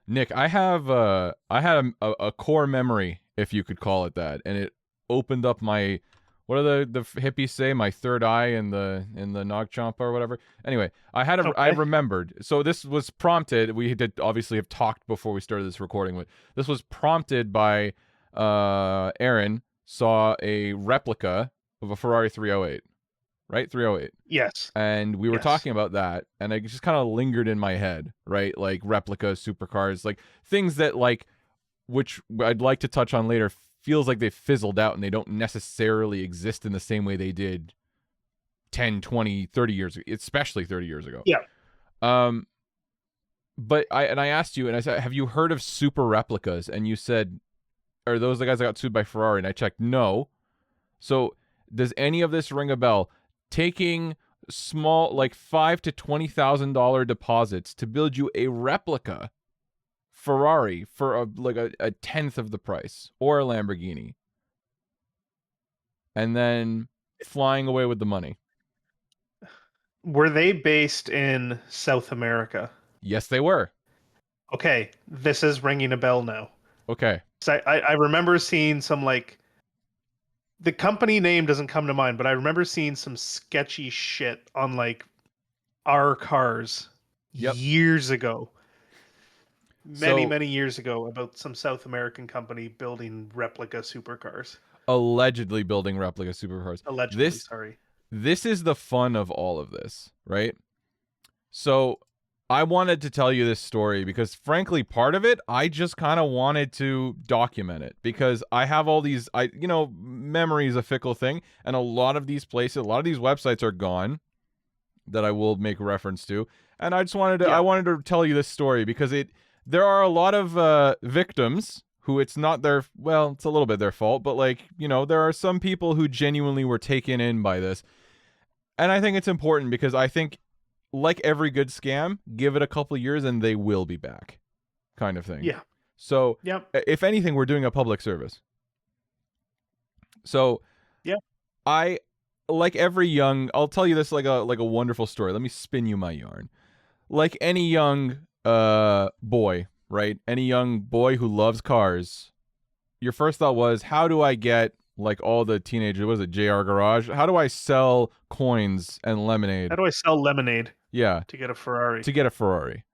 Nick, I have I had a core memory, if you could call it that, and it opened up my, what do the hippies say, my third eye in the Nag Champa or whatever. Anyway, I Okay. remembered. So this was prompted. We did obviously have talked before we started this recording, but this was prompted by Aaron saw a replica of a Ferrari 308, right? 308. Yes. And we were Yes. talking about that, and it just kind of lingered in my head, right? Like replicas, supercars, like things that, like, which I'd like to touch on later, feels like they fizzled out and they don't necessarily exist in the same way they did 10, 20, 30 years ago, especially 30 years ago. Yeah. Um, but I asked you, and I said, have you heard of Super Replicas? And you said, are those the guys that got sued by Ferrari? And I checked, no. So does any of this ring a bell? Taking small, like $5,000 to $20,000 deposits to build you a replica Ferrari for a tenth of the price, or a Lamborghini, and then flying away with the money. Were they based in South America? Yes, they were. Okay, this is ringing a bell now. Okay. So I remember seeing some, like, the company name doesn't come to mind, but I remember seeing some sketchy shit on, like, our cars Yep. years ago. Many, So many years ago, about some South American company building replica supercars. allegedly building replica supercars. Allegedly, This sorry. this is the fun of all of this, right? So I wanted to tell you this story because, frankly, part of it, I just kind of wanted to document it because I have all these, memory is a fickle thing. And a lot of these places, a lot of these websites are gone that I will make reference to. And I just Yeah. wanted to tell you this story because there are a lot of victims who it's not their, well, it's a little bit their fault, but, like, there are some people who genuinely were taken in by this. And I think it's important because I think, like every good scam, give it a couple years and they will be back, kind of thing. Yeah. So, Yep. if anything, we're doing a public service. So, Yep. I, like every young, I'll tell you this like a wonderful story. Let me spin you my yarn. Like any young boy, right? Any young boy who loves cars, your first thought was, how do I get, like all the teenagers, what is it, JR Garage? How do I sell coins and lemonade? How do I sell lemonade Yeah, to get a Ferrari? to get a Ferrari.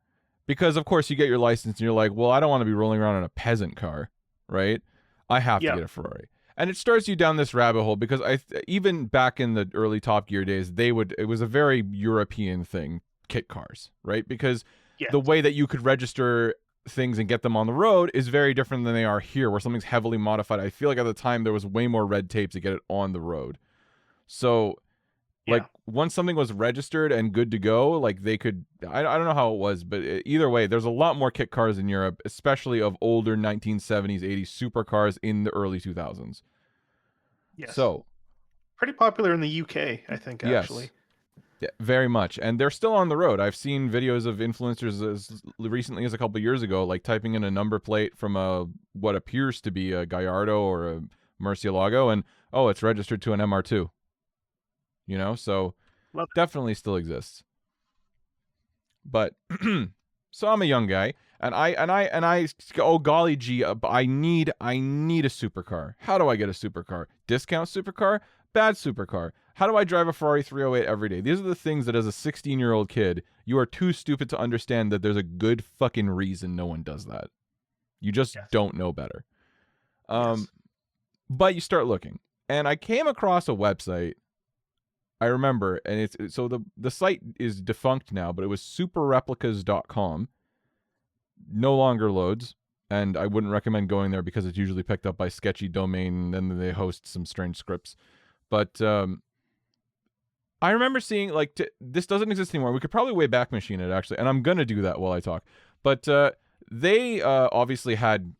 Because, of course, you get your license and you're like, well, I don't want to be rolling around in a peasant car, right? I have to Yeah. get a Ferrari. And it starts you down this rabbit hole because even back in the early Top Gear days, it was a very European thing, kit cars, right? Because Yes. the way that you could register things and get them on the road is very different than they are here, where something's heavily modified. I feel like at the time there was way more red tape to get it on the road. So, like, Yeah. once something was registered and good to go, like, they could, I don't know how it was, but either way, there's a lot more kit cars in Europe, especially of older 1970s, 80s supercars in the early 2000s. Yes. So, Pretty popular in the UK, I think, actually. yes, yeah, very much. And they're still on the road. I've seen videos of influencers as recently as a couple years ago, like typing in a number plate from what appears to be a Gallardo or a Murcielago, and, oh, it's registered to an MR2. So Love definitely still exists. But so I'm a young guy, and I oh golly gee, I need a supercar. How do I get a supercar? Discount supercar? Bad supercar. How do I drive a Ferrari 308 every day? These are the things that, as a 16-year-old kid, you are too stupid to understand that there's a good fucking reason no one does that. You just Yes. don't know better. Yes. But you start looking, and I came across a website. I remember, and so the site is defunct now, but it was superreplicas.com. No longer loads, and I wouldn't recommend going there because it's usually picked up by sketchy domain, and then they host some strange scripts. But I remember seeing, like, this doesn't exist anymore. We could probably Wayback Machine it, actually, and I'm going to do that while I talk. But they obviously had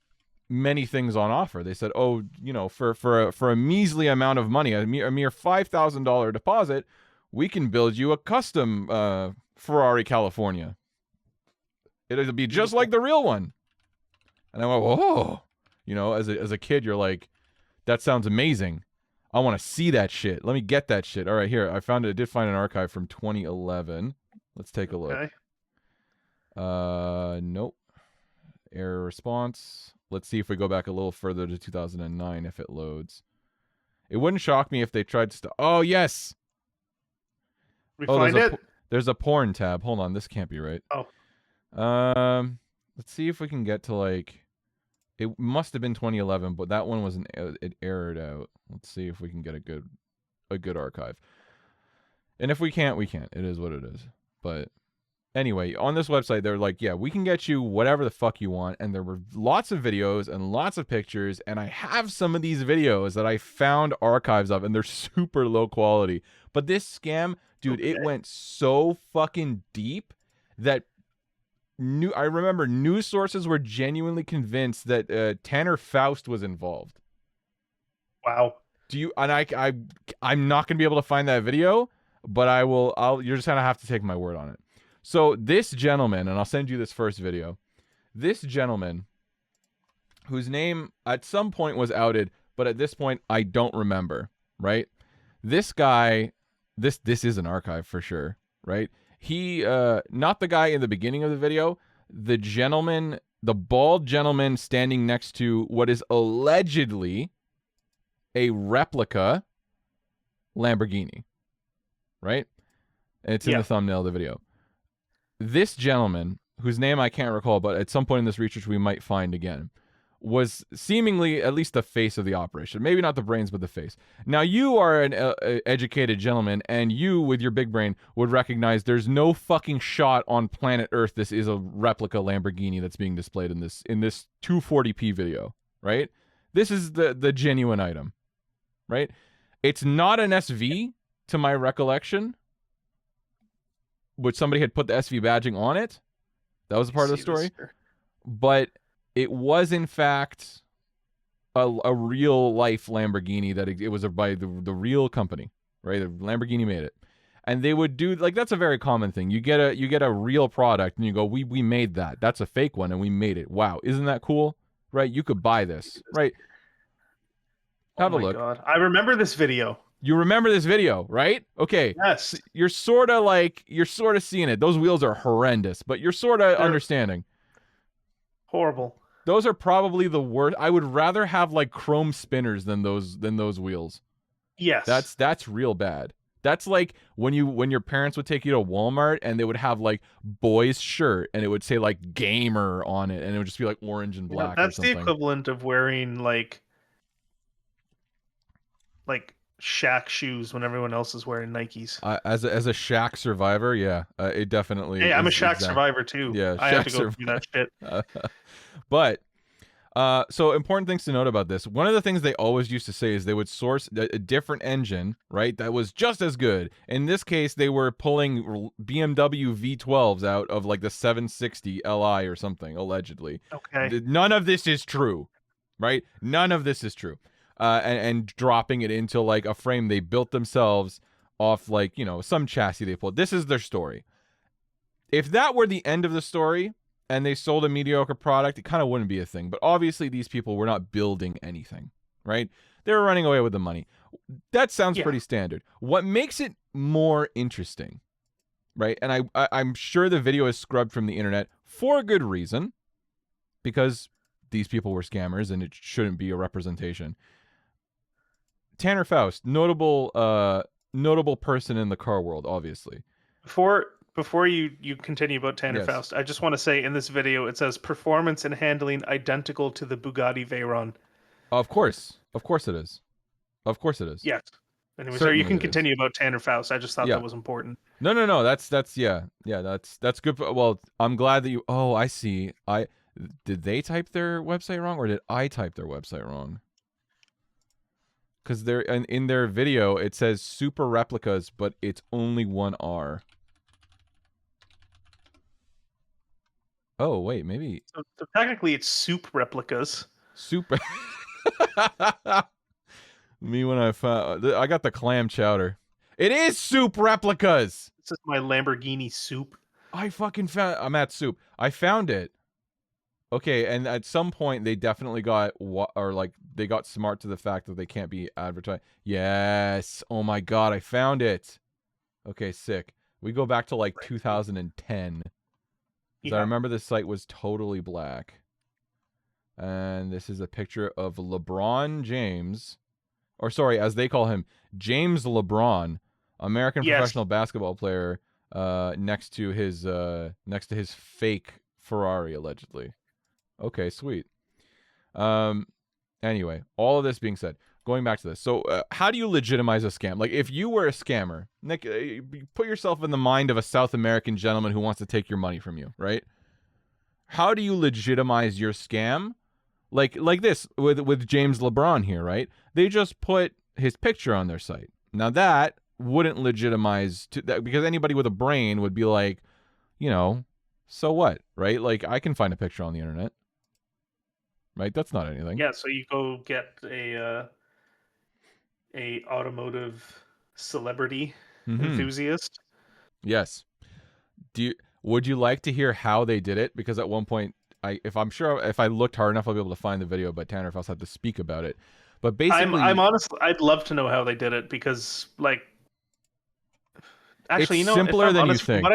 many things on offer. They said, oh, for a measly amount of money, a mere $5,000 deposit, we can build you a custom Ferrari California. It'll be just like the real one. And I went, whoa. As a kid, you're like, that sounds amazing. I want to see that shit. Let me get that shit. All right, here. I did find an archive from 2011. Let's take a look. Okay. Nope. Error response. Let's see if we go back a little further to 2009 if it loads. It wouldn't shock me if they tried to... Oh, yes! We Oh, find it? there's a porn tab. Hold on, this can't be right. Oh. Let's see if we can get to, like... It must have been 2011, but that one was it errored out. Let's see if we can get a good archive. And if we can't, we can't. It is what it is. But anyway, on this website, they're like, yeah, we can get you whatever the fuck you want. And there were lots of videos and lots of pictures. And I have some of these videos that I found archives of, and they're super low quality. But this scam, dude, it went so fucking deep that I remember news sources were genuinely convinced that Tanner Faust was involved. Wow. I'm not gonna be able to find that video, but you're just gonna have to take my word on it. So this gentleman, and I'll send you this first video. This gentleman, whose name at some point was outed, but at this point I don't remember. Right? This guy, this is an archive for sure. Right? He, not the guy in the beginning of the video, the gentleman, the bald gentleman standing next to what is allegedly a replica Lamborghini, right? And it's in the thumbnail of the video. This gentleman, whose name I can't recall, but at some point in this research we might find again, was seemingly at least the face of the operation. Maybe not the brains, but the face. Now, you are an educated gentleman, and you, with your big brain, would recognize there's no fucking shot on planet Earth this is a replica Lamborghini that's being displayed in this 240p video, right? This is the genuine item, right? It's not an SV, to my recollection, which somebody had put the SV badging on it. That was a part of the story. But it was, in fact, a real-life Lamborghini that it was by the real company, right? The Lamborghini made it. And they would do, like, that's a very common thing. You get a real product, and you go, we made that. That's a fake one, and we made it. Wow, isn't that cool? Right? You could buy this, right? Have a look. Oh, my God. I remember this video. You remember this video, right? Okay. Yes. You're sort of seeing it. Those wheels are horrendous, but you're sort of understanding. Horrible. Those are probably the worst. I would rather have like chrome spinners than those wheels. Yes. That's real bad. That's like when your parents would take you to Walmart and they would have like boys shirt and it would say like gamer on it and it would just be like orange and black. That's or something. the equivalent of wearing like Shaq shoes when everyone else is wearing Nikes. As a Shaq survivor, yeah, it definitely. Hey, I'm a Shaq survivor too. Yeah, I have to go through that shit. But so important things to note about this. One of the things they always used to say is they would source a different engine, right? That was just as good. In this case, they were pulling BMW V12s out of like the 760 Li or something, allegedly. Okay. None of this is true, right? None of this is true. And dropping it into like a frame they built themselves off like, some chassis they pulled. This is their story. If that were the end of the story and they sold a mediocre product, it kind of wouldn't be a thing. But obviously these people were not building anything, right? They were running away with the money. That sounds pretty standard. What makes it more interesting, right? And I'm sure the video is scrubbed from the internet for a good reason, because these people were scammers and it shouldn't be a representation. Tanner Faust, notable person in the car world, obviously. Before you continue about Tanner Faust, I just want to say in this video it says performance and handling identical to the Bugatti Veyron. Of course it is. Of course it is. Yes. Anyway, so you can continue about Tanner Faust. I just thought that was important. No. That's that's good. Well, I'm glad that you. Oh, I see. Did they type their website wrong, or did I type their website wrong? Because they're in their video, it says Super Replicas, but it's only one R. Oh, wait, maybe. So technically, it's Soup Replicas. Super. Me when I got the clam chowder. It is Soup Replicas. This is my Lamborghini Soup. I'm at Soup. I found it. Okay, and at some point they definitely got they got smart to the fact that they can't be advertised. Yes. Oh my God, I found it. Okay, sick. We go back to like 2010. Because I remember the site was totally black. And this is a picture of LeBron James, or sorry, as they call him, James LeBron, American Yes. professional basketball player, next to his fake Ferrari, allegedly. Okay, sweet. Anyway, all of this being said, going back to this. So, how do you legitimize a scam? Like, if you were a scammer, Nick, put yourself in the mind of a South American gentleman who wants to take your money from you, right? How do you legitimize your scam? Like this with James LeBron here, right? They just put his picture on their site. Now that wouldn't legitimize that, because anybody with a brain would be like, so what, right? Like, I can find a picture on the internet, right? That's not anything. Yeah, so you go get a automotive celebrity enthusiast. Yes. Would you like to hear how they did it? Because at one point, if I looked hard enough, I'll be able to find the video. But Tanner Faust had to speak about it. But basically, I'm honestly, I'd love to know how they did it, because, like, actually, it's simpler than you think.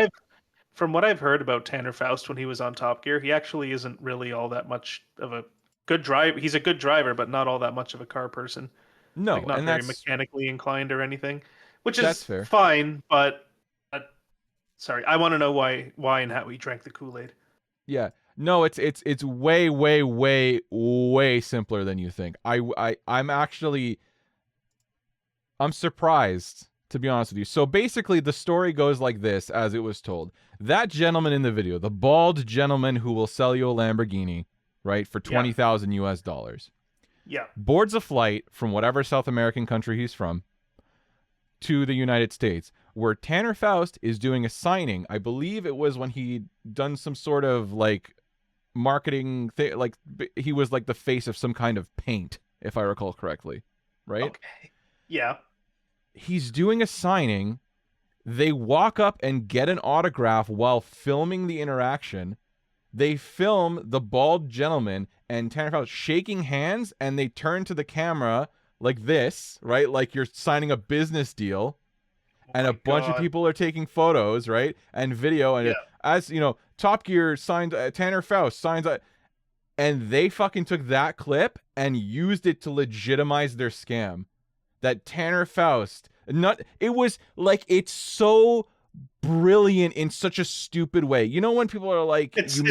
From what I've heard about Tanner Faust when he was on Top Gear, he actually isn't really all that much of a good driver. He's a good driver, but not all that much of a car person. No, like, not and very that's mechanically inclined or anything, which that's is fair. fine. But sorry, I want to know why and how he drank the Kool-Aid. Yeah. No, it's way, way, way, way simpler than you think. I'm surprised, to be honest with you. So basically, the story goes like this, as it was told. That gentleman in the video, the bald gentleman who will sell you a Lamborghini, right, for $20,000 US, boards a flight from whatever South American country he's from to the United States, where Tanner Faust is doing a signing. I believe it was when he'd done some sort of, like, marketing thing, like he was like the face of some kind of paint, if I recall correctly, right? Okay. Yeah. He's doing a signing. They walk up and get an autograph while filming the interaction. They film the bald gentleman and Tanner Faust shaking hands, and they turn to the camera like this, right? Like you're signing a business deal. And a bunch of people are taking photos, right? And video. And as you know, Top Gear signed, Tanner Faust signs, and they fucking took that clip and used it to legitimize their scam. That Tanner Faust, it was like, it's so brilliant in such a stupid way. You know, when people are like, it's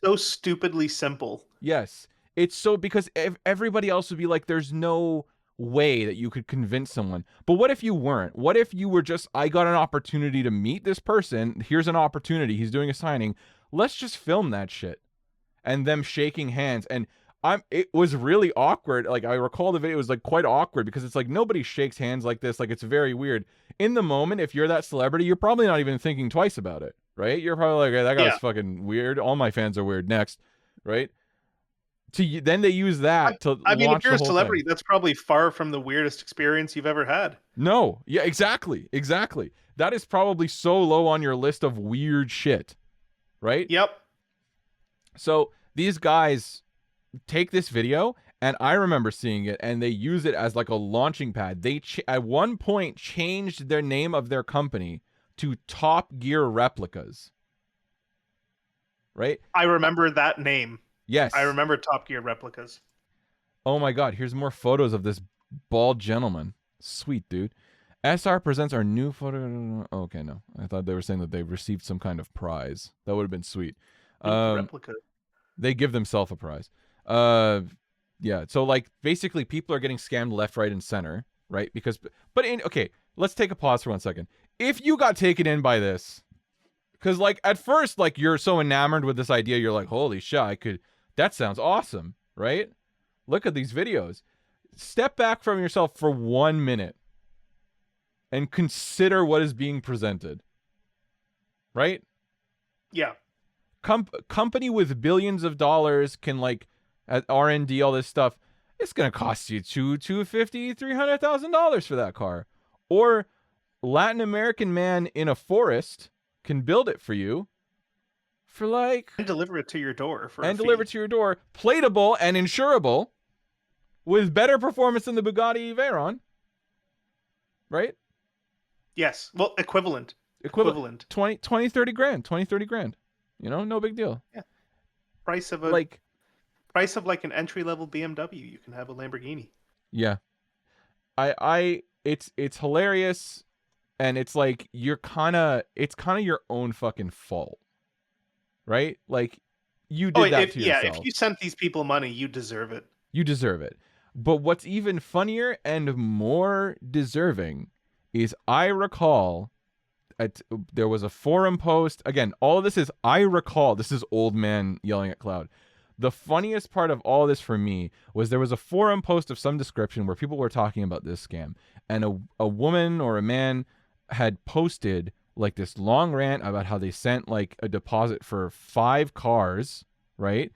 so stupidly simple. Yes, it's so, because everybody else would be like, there's no way that you could convince someone. But what if you weren't? What if you were just, I got an opportunity to meet this person. Here's an opportunity. He's doing a signing. Let's just film that shit. And them shaking hands. And it was really awkward. Like, I recall the video was like quite awkward, because it's like nobody shakes hands like this. Like, it's very weird. In the moment, if you're that celebrity, you're probably not even thinking twice about it, right? You're probably like, hey, that guy's fucking weird. All my fans are weird. Next, right? Then they use that to I mean, launch if you're the a whole celebrity, thing. that's probably far from the weirdest experience you've ever had. No. Yeah, exactly. That is probably so low on your list of weird shit, right? Yep. So these guys take this video, and I remember seeing it, and they use it as like a launching pad. They at one point changed their name of their company to Top Gear Replicas, right? I remember that name. Yes. I remember Top Gear Replicas. Oh my God, here's more photos of this bald gentleman. Sweet, dude. SR presents our new photo. Okay, no. I thought they were saying that they received some kind of prize. That would have been sweet. Replica. They give themselves a prize. Yeah, so like basically people are getting scammed left, right, and center, right? Okay, let's take a pause for 1 second. If you got taken in by this, because like at first, like you're so enamored with this idea, you're like, holy shit, that sounds awesome, right? Look at these videos. Step back from yourself for 1 minute and consider what is being presented, right? Yeah. Company with billions of dollars can, like, at R&D, all this stuff, it's gonna cost you $250,000, $300,000 for that car. Or Latin American man in a forest can build it for you for like, and deliver it to your door plateable and insurable, with better performance than the Bugatti Veyron, right? Yes. Well, equivalent. 20, 30 grand. You know, no big deal. Yeah. Price of a like price of like an entry level BMW, you can have a Lamborghini. Yeah. It's hilarious, and it's like it's kind of your own fucking fault, right? Like, you Oh, did that to if yourself. you sent these people money, you deserve it. You deserve it. But what's even funnier and more deserving is, I recall there was a forum post. Again, all of this is, I recall, this is old man yelling at cloud. The funniest part of all this for me was there was a forum post of some description where people were talking about this scam, and a woman or a man had posted like this long rant about how they sent like a deposit for 5 cars, right?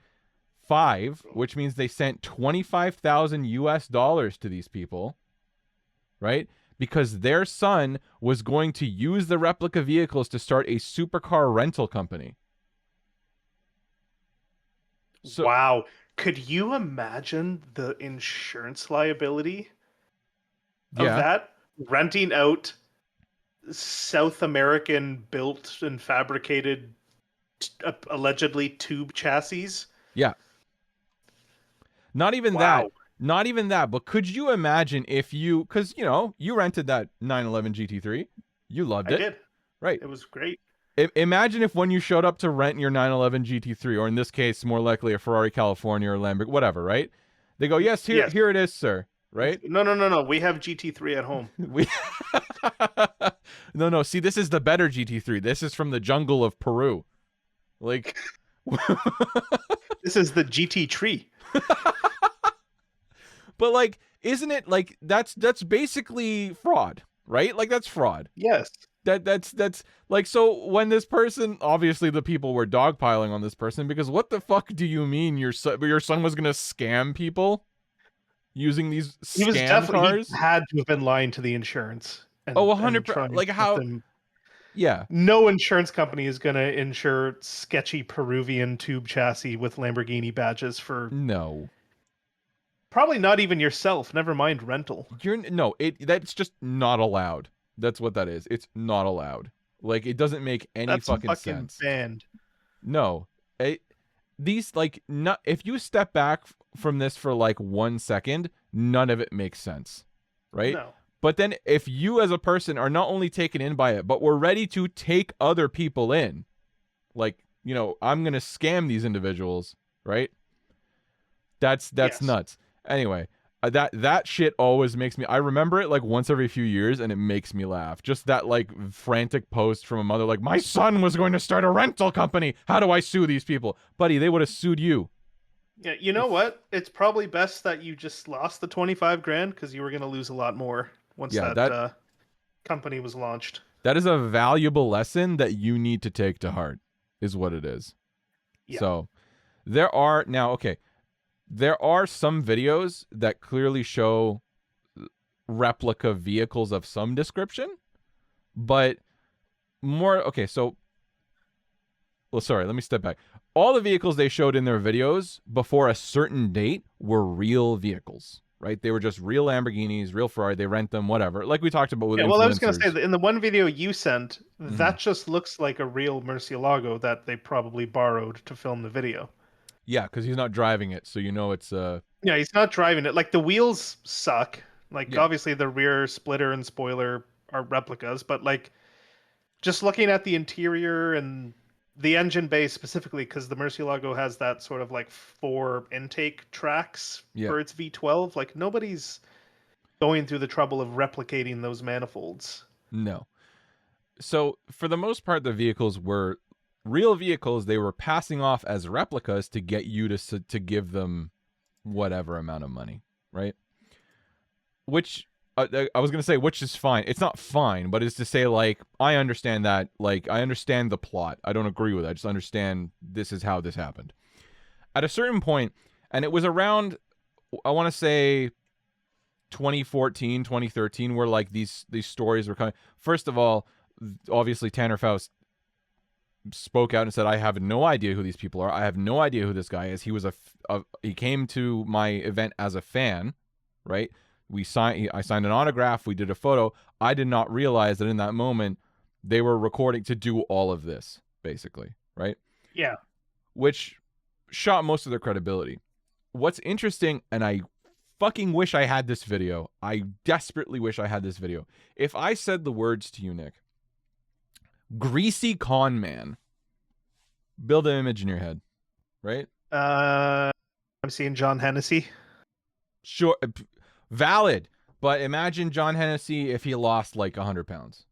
5, which means they sent 25,000 US dollars to these people, right? Because their son was going to use the replica vehicles to start a supercar rental company. So, Wow. Could you imagine the insurance liability of yeah, that? Renting out South American built and fabricated, allegedly tube chassis? yeah. Not even that. Wow. Not even that. But could you imagine if you, because, you rented that 911 GT3. You loved I it, did. right? It was great. Imagine if when you showed up to rent your 911 GT3, or in this case, more likely a Ferrari California or Lamborghini, whatever, right? They go, yes, Yes. here it is, sir, right? No. We have GT3 at home. We No, see, this is the better GT3. This is from the jungle of Peru. Like, This is the GT tree. but like, isn't it like that's basically fraud, right? Like, that's fraud. Yes. That's like, so when this person, obviously the people were dogpiling on this person, because what the fuck do you mean your son was gonna scam people using these He was scam cars? He had to have been lying to the insurance. Oh, And 100%. trying Like, to get how? them. Yeah, No insurance company is going to insure sketchy Peruvian tube chassis with Lamborghini badges for no. probably not even yourself. Never mind rental. That's just not allowed. That's what that is. It's not allowed. Like, it doesn't make any That's fucking fucking sense. banned. No. These, like, not, if you step back from this for like 1 second, none of it makes sense, right? No. But then if you as a person are not only taken in by it, but we're ready to take other people in, like, I'm going to scam these individuals, right? That's Yes. nuts. Anyway, that shit always makes me, I remember it like once every few years, and it makes me laugh. Just that like frantic post from a mother, like, my son was going to start a rental company. How do I sue these people? Buddy, they would have sued you. Yeah, you know what? It's probably best that you just lost the 25 grand because you were going to lose a lot more once that company was launched. That is a valuable lesson that you need to take to heart, is what it is. Yeah. So there are some videos that clearly show replica vehicles of some description, but sorry, let me step back. All the vehicles they showed in their videos before a certain date were real vehicles, right? They were just real Lamborghinis, real Ferrari. They rent them, whatever. Like we talked about with influencers. Well, I was going to say that in the one video you sent, that just looks like a real Murcielago that they probably borrowed to film the video. Yeah, because he's not driving it, so it's Yeah, he's not driving it. Like, the wheels suck. Like, obviously the rear splitter and spoiler are replicas, but like, just looking at the interior and the engine bay specifically, because the Murcielago has that sort of like 4 intake tracks for its V12. Like, nobody's going through the trouble of replicating those manifolds. No. So for the most part, the vehicles were real vehicles. They were passing off as replicas to get you to give them whatever amount of money, right? Which I was going to say, which is fine. It's not fine, but it's to say, like, I understand that. Like, I understand the plot. I don't agree with it. I just understand this is how this happened. At a certain point, and it was around, I want to say 2014, 2013, where like these stories were coming. First of all, obviously Tanner Faust spoke out and said, I have no idea who these people are. I have no idea who this guy is. He was he came to my event as a fan, right? I signed an autograph. We did a photo. I did not realize that in that moment they were recording to do all of this, basically, right? Yeah. Which shot most of their credibility. what's interesting, and I fucking wish I had this video. I desperately wish I had this video. If I said the words to you, Nick, greasy con man, build an image in your head, right? I'm seeing John Hennessy. Sure, valid. But imagine John Hennessy if he lost like 100 pounds.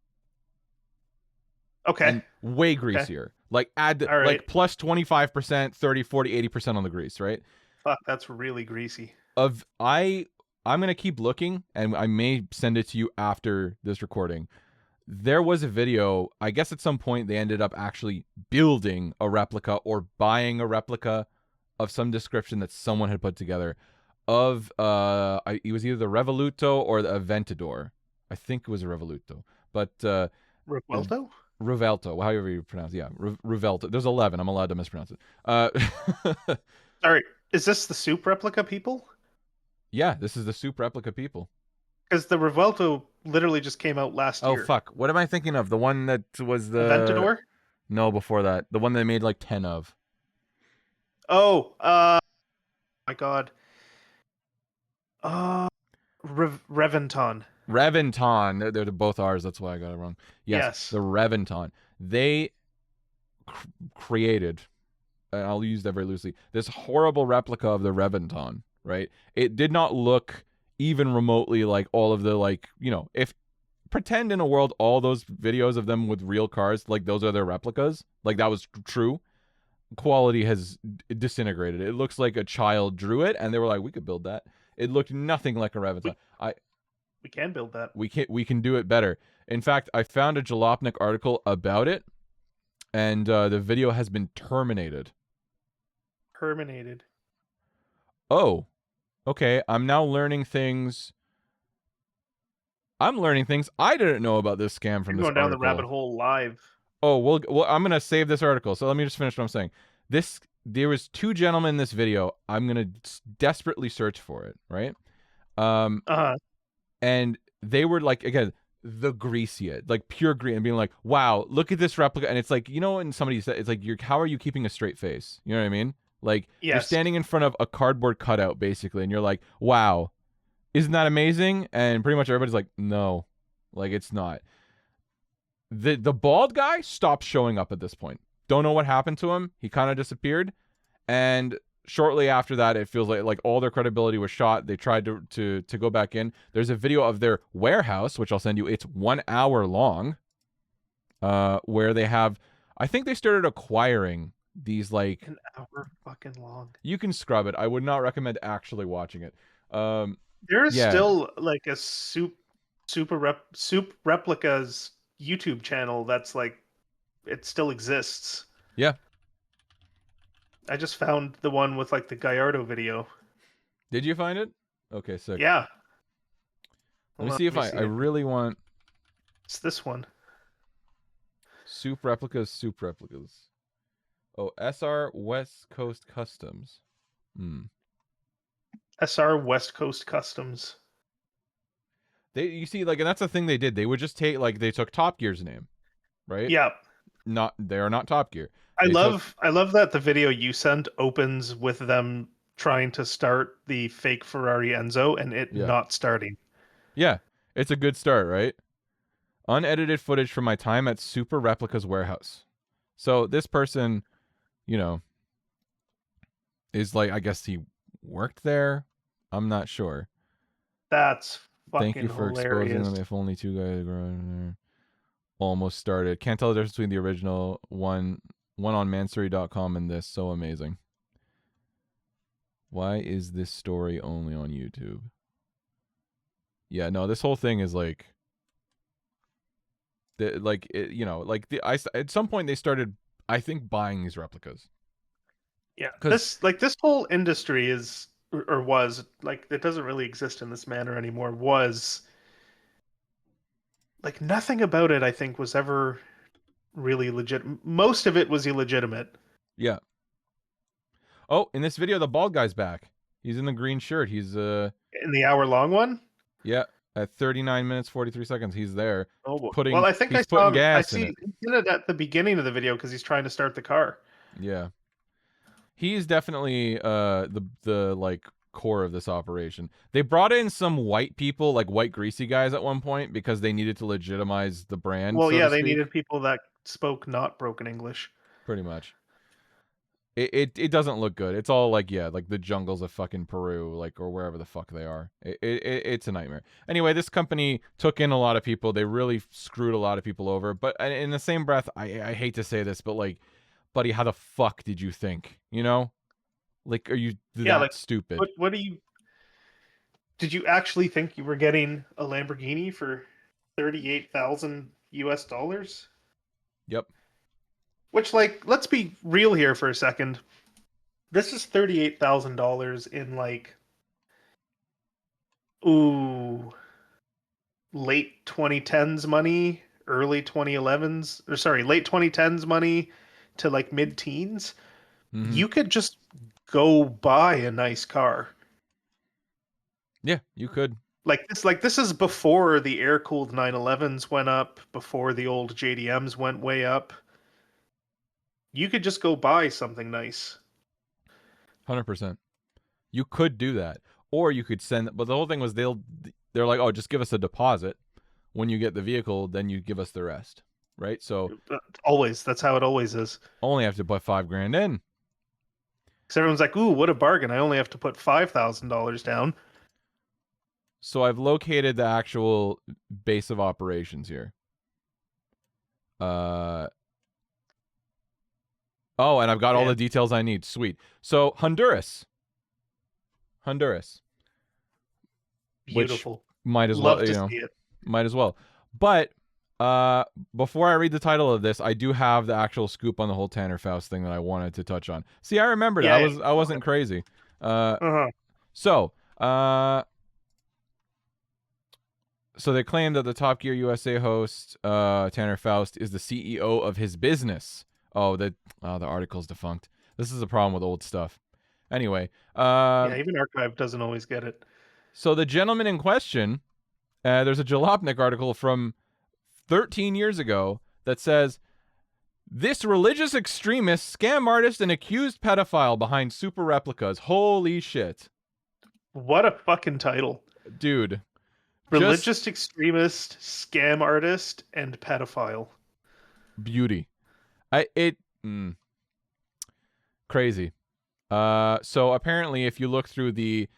Okay. And way greasier. Okay. Like add the, right. like plus 25%, 30, 40, 80% on the grease, right? Fuck, that's really greasy. I'm going to keep looking, and I may send it to you after this recording. There was a video, I guess at some point they ended up actually building a replica or buying a replica of some description that someone had put together of it was either the Revoluto or the Aventador. I think it was a Revoluto, but Revuelto? Revuelto, however you pronounce it. Yeah, Revuelto. There's 11. I'm allowed to mispronounce it. Sorry, is this the Super Replica people? Yeah, this is the Super Replica people. Because the Revuelto literally just came out last year. Oh, fuck. What am I thinking of? The one that was the... Aventador? No, before that. The one they made like 10 of. Oh, my God. Reventon. Reventon. They're both R's. That's why I got it wrong. Yes. The Reventon. They created, and I'll use that very loosely, this horrible replica of the Reventon, right? It did not look even remotely like all of the, like, you know, if pretend in a world all those videos of them with real cars, like those are their replicas, like that was true, quality has disintegrated. It looks like a child drew it and they were like, we could build that. It looked nothing like a Reventon. We can build that. We can do it better. In fact, I found a Jalopnik article about it, and the video has been terminated. Terminated. Oh, okay. I'm now learning things. I'm learning things I didn't know about this scam from this article. Going down the rabbit hole live. Oh, well, I'm gonna save this article. So let me just finish what I'm saying. There was two gentlemen in this video. I'm gonna desperately search for it, right? And they were like, again, the greasiest, like pure green, and being like, wow, look at this replica. And it's like, you know, when somebody said, it's like, how are you keeping a straight face? You know what I mean? Like, You're standing in front of a cardboard cutout, basically, and you're like, wow, isn't that amazing? And pretty much everybody's like, no, like, it's not. The bald guy stopped showing up at this point. Don't know what happened to him. He kind of disappeared. And shortly after that, it feels like all their credibility was shot. They tried to go back in. There's a video of their warehouse, which I'll send you. It's 1 hour long, where they have, I think they started acquiring these, like, 1 hour fucking long. You can scrub it. I would not recommend actually watching it. There's still like a Super Replicas YouTube channel that's like, it still exists. Yeah. I just found the one with like the Gallardo video. Did you find it? Okay, sick. Yeah. Let me see if I really want. It's this one. Super Replicas. Oh, SR West Coast Customs. SR West Coast Customs. You see, like, and that's the thing they did. They would just take, like, they took Top Gear's name, right? Yeah. They are not Top Gear. I love that the video you sent opens with them trying to start the fake Ferrari Enzo and it not starting. Yeah, it's a good start, right? Unedited footage from my time at Super Replicas warehouse. So this person, you know, is like, I guess he worked there. I'm not sure. That's fucking Thank you for hilarious. Exposing them. If only two guys there. Almost started. Can't tell the difference between the original one on mansory.com and this. So amazing. Why is this story only on YouTube? Yeah, no, this whole thing is like, at some point they started, I think, buying these replicas. Yeah, this whole industry is, or was, like, it doesn't really exist in this manner anymore. Was like, nothing about it, I think, was ever really legit. Most of it was illegitimate. Yeah. Oh, in this video, the bald guy's back. He's in the green shirt. He's in the hour-long one. Yeah, at 39 minutes 43 seconds, he's there. Oh, well, I think I saw him. I see it at the beginning of the video because he's trying to start the car. Yeah. He's definitely the like core of this operation. They brought in some white people, like white greasy guys at one point because they needed to legitimize the brand, Well, so yeah, to they speak. needed people that spoke not broken English. Pretty much. It doesn't look good. It's all like, yeah, like the jungles of fucking Peru, like, or wherever the fuck they are. It's a nightmare. Anyway, this company took in a lot of people. They really screwed a lot of people over. But in the same breath, I hate to say this, but like, buddy, how the fuck did you think? You know, like, are you Yeah, like that stupid? what do you did you actually think you were getting a Lamborghini for 38,000 US dollars? Yep. Which, like, let's be real here for a second. This is $38,000 in like, ooh, late 2010s money, early 2011s, or sorry, late 2010s money to like mid-teens. Mm-hmm. You could just go buy a nice car. Yeah, you could. Like this is before the air-cooled 911s went up, before the old JDMs went way up. You could just go buy something nice. 100%. You could do that, or you could send. But the whole thing was they're like, oh, just give us a deposit. When you get the vehicle, then you give us the rest, right? So Always, that's how it always is. only have to put $5,000 in. Because everyone's like, ooh, what a bargain. I only have to put $5,000 down. So I've located the actual base of operations here. Oh, and I've got all the details I need. Sweet. So Honduras. Beautiful. Which might as Love well, to see it. might as well. But before I read the title of this, I do have the actual scoop on the whole Tanner Faust thing that I wanted to touch on. See, I remembered. Yeah, I wasn't crazy. So they claim that the Top Gear USA host, Tanner Faust, is the CEO of his business. Oh, the article's defunct. This is a problem with old stuff. Anyway. Yeah, even Archive doesn't always get it. So the gentleman in question, there's a Jalopnik article from 13 years ago that says, this religious extremist, scam artist, and accused pedophile behind Super Replicas. Holy shit. What a fucking title. Dude. Religious extremist, scam artist, and pedophile. Beauty. Crazy. So apparently, if you look through the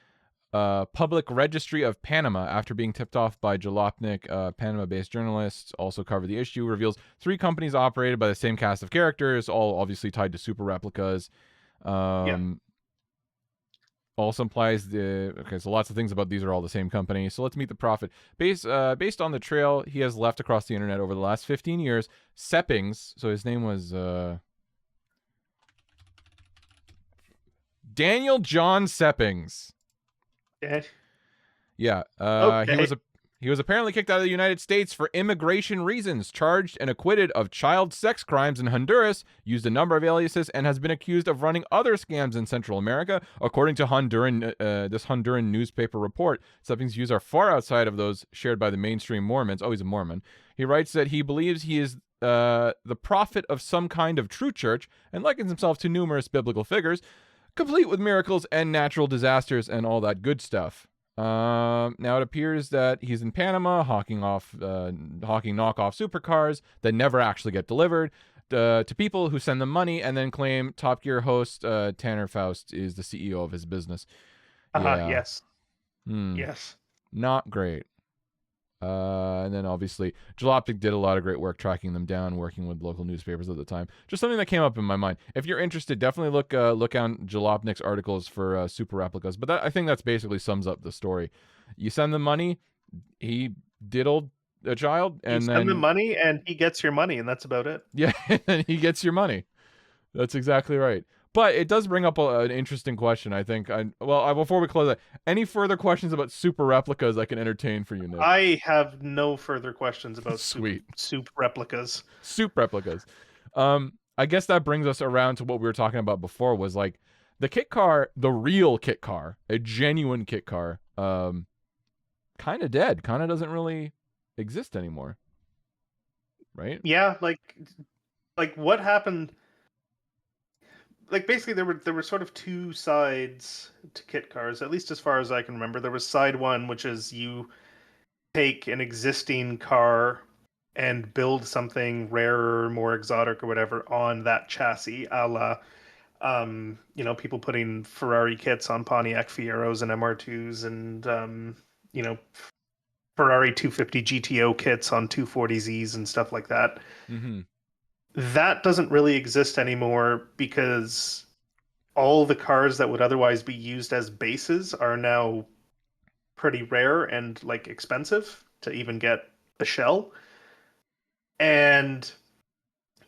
Public Registry of Panama, after being tipped off by Jalopnik, Panama-based journalists also covered the issue, reveals 3 companies operated by the same cast of characters, all obviously tied to Super Replicas. Also implies so lots of things about these are all the same company. So let's meet the prophet. Based on the trail he has left across the internet over the last 15 years, Seppings, so his name was Daniel John Seppings. Yeah. Okay. He was apparently kicked out of the United States for immigration reasons, charged and acquitted of child sex crimes in Honduras, used a number of aliases, and has been accused of running other scams in Central America. According to this Honduran newspaper report, Seppings' views are far outside of those shared by the mainstream Mormons. Oh, he's a Mormon. He writes that he believes he is the prophet of some kind of true church and likens himself to numerous biblical figures, complete with miracles and natural disasters and all that good stuff. Now it appears that he's in Panama hawking knockoff supercars that never actually get delivered to people who send them money and then claim Top Gear host Tanner Faust is the CEO of his business. Yes. Yes. Not great. And then obviously Jalopnik did a lot of great work tracking them down, working with local newspapers at the time. Just something that came up in my mind. If you're interested, definitely look on Jalopnik's articles for Super Replicas. But I think that's basically sums up the story. You send them money, he diddled a child, and you then send them money, and he gets your money, and that's about it. Yeah, and he gets your money. That's exactly right. But it does bring up an interesting question, I think. Before we close that, any further questions about Super Replicas I can entertain for you, Nick? I have no further questions about Sweet. Super Replicas. Super Replicas. I guess that brings us around to what we were talking about before, was like the kit car, the real kit car, a genuine kit car, kind of dead, kind of doesn't really exist anymore. Right? Yeah, like what happened? like basically there were sort of two sides to kit cars, at least as far as I can remember. There was side one, which is you take an existing car and build something rarer, more exotic, or whatever on that chassis, a la people putting Ferrari kits on Pontiac Fieros and MR2s, and you know, Ferrari 250 GTO kits on 240Zs and stuff like that. Mm-hmm. That doesn't really exist anymore because all the cars that would otherwise be used as bases are now pretty rare and like expensive to even get a shell. And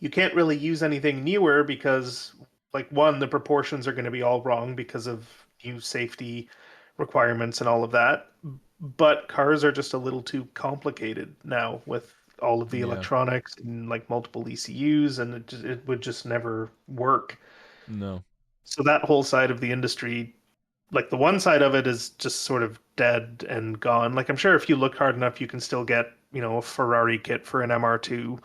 you can't really use anything newer because, like, one, the proportions are going to be all wrong because of new safety requirements and all of that. But cars are just a little too complicated now with all of the Yeah. electronics and like multiple ECUs, and it would just never work. No. So that whole side of the industry, like the one side of it is just sort of dead and gone. Like I'm sure if you look hard enough, you can still get, a Ferrari kit for an MR2.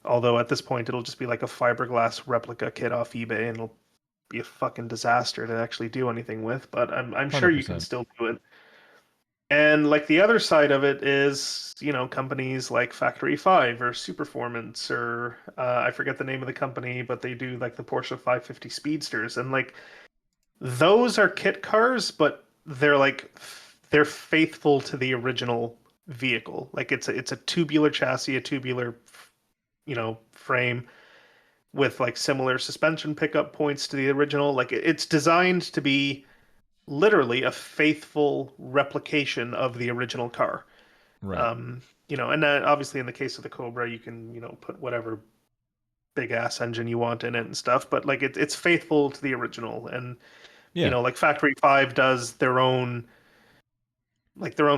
Although at this point, it'll just be like a fiberglass replica kit off eBay, and it'll be a fucking disaster to actually do anything with. But I'm sure you can 100%. still do it. And like the other side of it is, companies like Factory 5 or Superformance or I forget the name of the company, but they do like the Porsche 550 Speedsters, and like those are kit cars, but they're faithful to the original vehicle. Like it's a tubular chassis, a tubular frame with like similar suspension pickup points to the original. Like it's designed to be literally a faithful replication of the original car. Right. And then obviously in the case of the Cobra, you can, put whatever big ass engine you want in it and stuff, but like it's faithful to the original. And Yeah. like Factory 5 does their own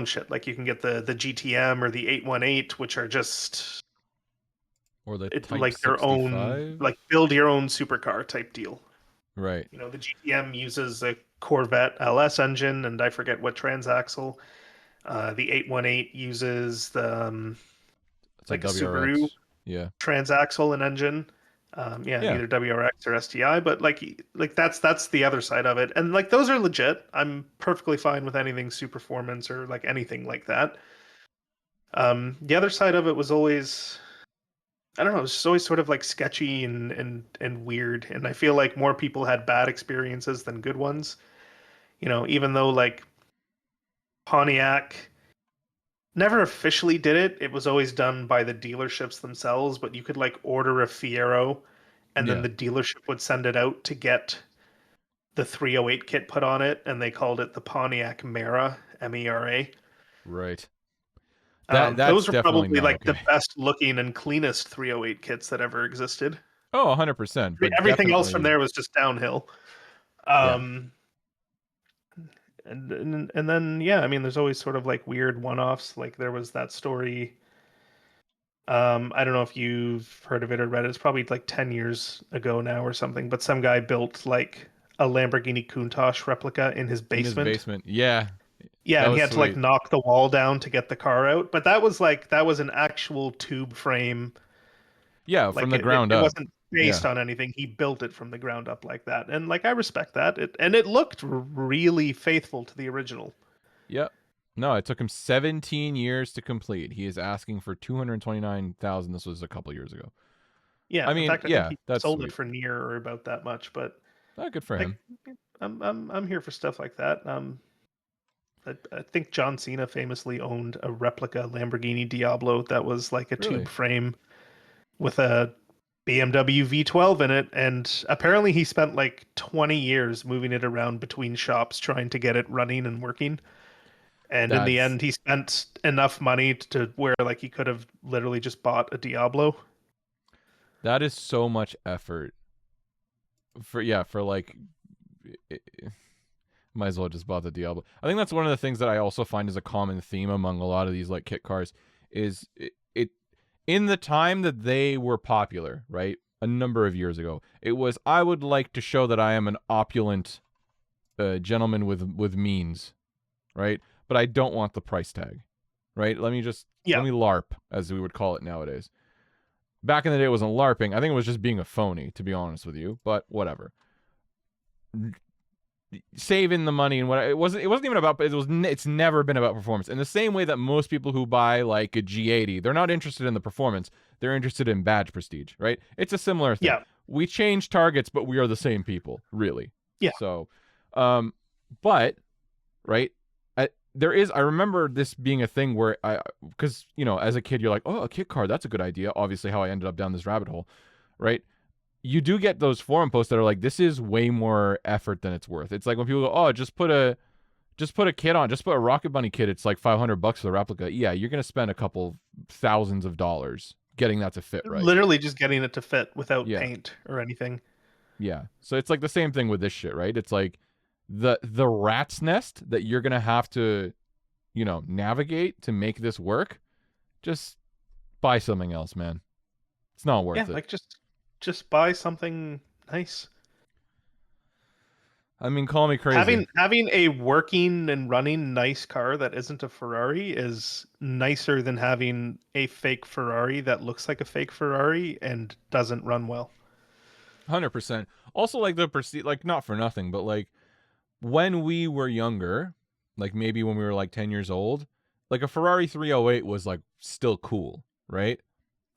shit. Like you can get the GTM or the 818, which are just Or the Type like their own, 65. like build your own supercar type deal. Right. The GTM uses a Corvette LS engine, and I forget what transaxle. The 818 uses the It's a like a Subaru WRX. Yeah. transaxle and engine. Yeah, Yeah. either WRX or STI, but like that's the other side of it, and like those are legit. I'm perfectly fine with anything Superformance or like anything like that. The other side of it was always, I don't know, it's just always sort of like sketchy and weird, and I feel like more people had bad experiences than good ones. Even though like Pontiac never officially did it, it was always done by the dealerships themselves, but you could like order a Fiero and then Yeah. the dealership would send it out to get the 308 kit put on it, and they called it the Pontiac Mera, Mera. Right. That's Those are definitely probably not like the okay. best looking and cleanest 308 kits that ever existed. Oh, 100%. But Everything else from definitely. there was just downhill. Yeah. Um, and then yeah, I mean, there's always sort of like weird one-offs. Like there was that story. I don't know if you've heard of it or read it. It's probably like 10 years ago now or something. But some guy built like a Lamborghini Countach replica in his In his basement. basement. Yeah. Yeah, That and he was had to like sweet. knock the wall down to get the car out. But that was an actual tube frame. Yeah, from Like the it ground up. wasn't based Yeah. on anything. He built it from the ground up like that. And like I respect that. It looked really faithful to the original. Yep. No, it took him 17 years to complete. He is asking for 229,000. This was a couple years ago. Yeah, I in mean, fact, I think yeah, he that's sold it sweet. for near or about that much. But Oh, good for like, him. I'm here for stuff like that. I think John Cena famously owned a replica Lamborghini Diablo that was like a tube Really? frame with a BMW V12 in it, and apparently he spent like 20 years moving it around between shops trying to get it running and working. And in the That's end, he spent enough money to where like he could have literally just bought a Diablo. that is so much effort for like might as well just bought the Diablo. I think that's one of the things that I also find is a common theme among a lot of these like kit cars is it in the time that they were popular, right? A number of years ago, it was I would like to show that I am an opulent gentleman with means, right? But I don't want the price tag, right? Let me Yeah, LARP, as we would call it nowadays. Back in the day, it wasn't LARPing. I think it was just being a phony, to be honest with you. But whatever. saving the money and what it wasn't even about, but it's never been about performance. In the same way that most people who buy like a G80, they're not interested in the performance, they're interested in badge prestige, right? It's a similar thing. Yeah. We change targets, but we are the same people, really. Yeah. So but right, I remember this being a thing where because as a kid you're like, oh, a kit card, that's a good idea. Obviously how I ended up down this rabbit hole, right? You do get those forum posts that are like, this is way more effort than it's worth. It's like when people go, oh, just put a kit on, just put a Rocket Bunny kit, it's like $500 for the replica. Yeah, you're gonna spend a couple thousands of dollars getting that to fit right. Literally just getting it to fit without Yeah. paint or anything. Yeah. So it's like the same thing with this shit, right? It's like the rat's nest that you're gonna have to, navigate to make this work. Just buy something else, man. It's not worth it. Like just buy something nice. I mean, call me crazy. Having a working and running nice car that isn't a Ferrari is nicer than having a fake Ferrari that looks like a fake Ferrari and doesn't run well. 100%. Also, like like not for nothing, but like when we were younger, like maybe when we were like 10 years old, like a Ferrari 308 was like still cool, right?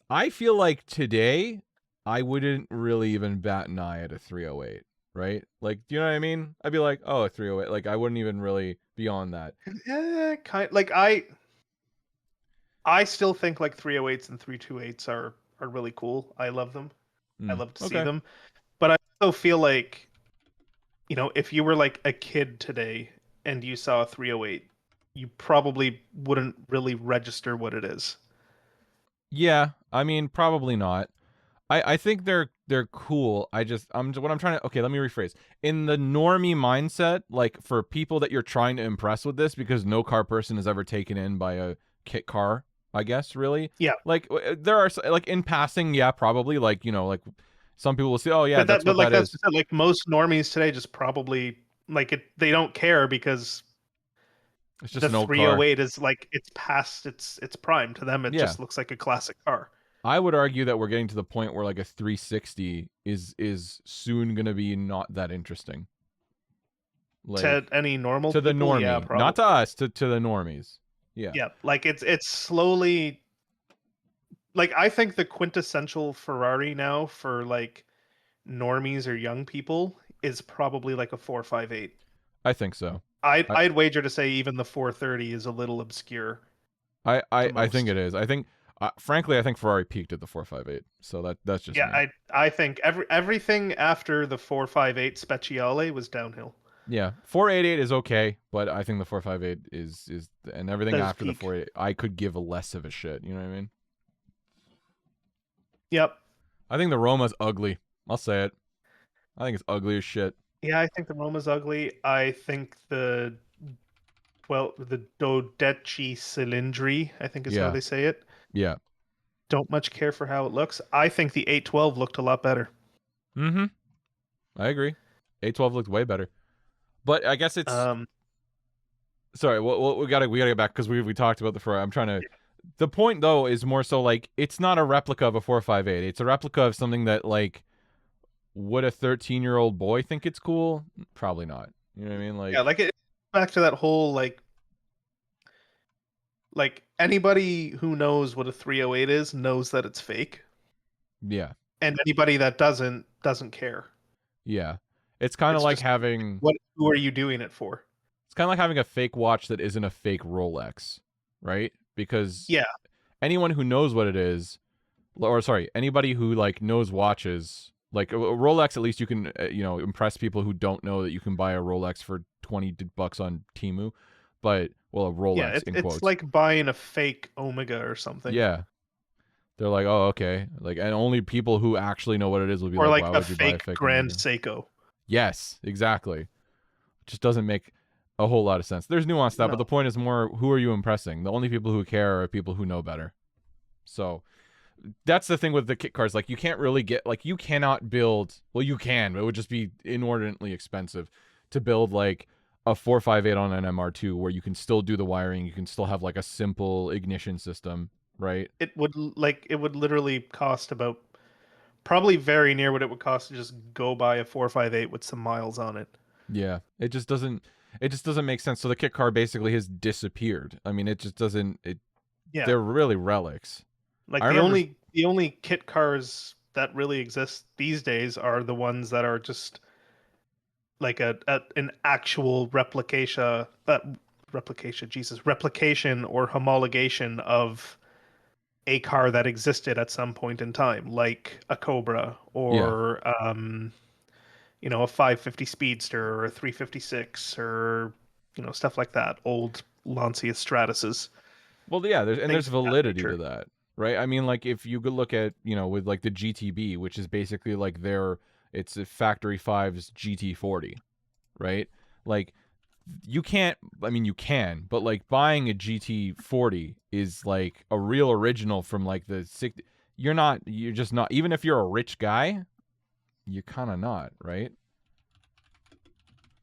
I feel like today I wouldn't really even bat an eye at a 308, right? Like, do you know what I mean? I'd be like, oh, a 308. Like, I wouldn't even really be on that. Yeah, like I still think like 308s and 328s are really cool. I love them. I love to see them. But I also feel like, if you were like a kid today and you saw a 308, you probably wouldn't really register what it is. Yeah, I mean, probably not. I think they're cool. Okay, let me rephrase. In the normie mindset, like for people that you're trying to impress with this, because no car person is ever taken in by a kit car, I guess, really. Yeah. Like there are like in passing, yeah, probably like, like some people will say, oh yeah, that's what that is. Like most normies today just probably like they don't care because it's just the an old 308 car. is like it's past its prime. To them, it just looks like a classic car. I would argue that we're getting to the point where like a 360 is soon going to be not that interesting. Like, to any normal to people, the normie, yeah, not to us, to the normies. Yeah. Yeah, like it's slowly. Like I think the quintessential Ferrari now for like normies or young people is probably like a 458. I think so. I'd wager to say even the 430 is a little obscure. I think it is. I think frankly, I think Ferrari peaked at the 458. So that's just me. I think everything after the 458 Speciale was downhill. Yeah, 488 is okay, but I think the 458 is and everything after peak. The 488, I could give a less of a shit. You know what I mean? Yep. I think the Roma's ugly. I'll say it. I think it's ugly as shit. Yeah, I think the Roma's ugly. I think the Dodecci Cylindri, I think is how they say it. Yeah. Don't much care for how it looks. I think the 812 looked a lot better. Mm-hmm. I agree. 812 looked way better. But I guess it's sorry, we gotta get back because we talked about the Ferrari. I'm trying to. The point though is more so like it's not a replica of a 458. It's a replica of something that like would a 13-year-old boy think it's cool? Probably not. You know what I mean? Like like it back to that whole like anybody who knows what a 308 is knows that it's fake. Yeah. And anybody that doesn't care. Yeah. It's kind of like having who are you doing it for? It's kind of like having a fake watch that isn't a fake Rolex, right? Because anyone who knows what it is, or sorry, anybody who like knows watches, like a Rolex, at least you can impress people who don't know that you can buy a Rolex for $20 on Temu, but a Rolex in quotes. It's like buying a fake Omega or something. Yeah. They're like, oh, okay. Like, and only people who actually know what it is will be or like, why would you buy a fake Grand Omega? Seiko. Yes, exactly. Just doesn't make a whole lot of sense. There's nuance to that, but the point is more, who are you impressing? The only people who care are people who know better. So that's the thing with the kit cars. Like, you can't really get, like, you cannot build, well, you can, but it would just be inordinately expensive to build, like, a 458 on an MR2 where you can still do the wiring, you can still have, like, a simple ignition system, right? It would literally cost about probably very near what it would cost to just go buy a 458 with some miles on it. Yeah, it just doesn't make sense. So the kit car basically has disappeared. I mean, it just doesn't. Yeah, They're really relics. like I remember. the only kit cars that really exist these days are the ones that are just like an actual replication or homologation of a car that existed at some point in time, like a Cobra Yeah. or a 550 Speedster or a 356 or stuff like that. Old Lancia Stratuses, Well, yeah, there's things of that validity to nature. that, right? I mean, like if you could look at, with like the GTB, which is basically like it's a Factory 5's GT40, right? Like you can't, I mean, you can, but like buying a GT40 is like a real original from like the you're just not, even if you're a rich guy, you're kind of not, right?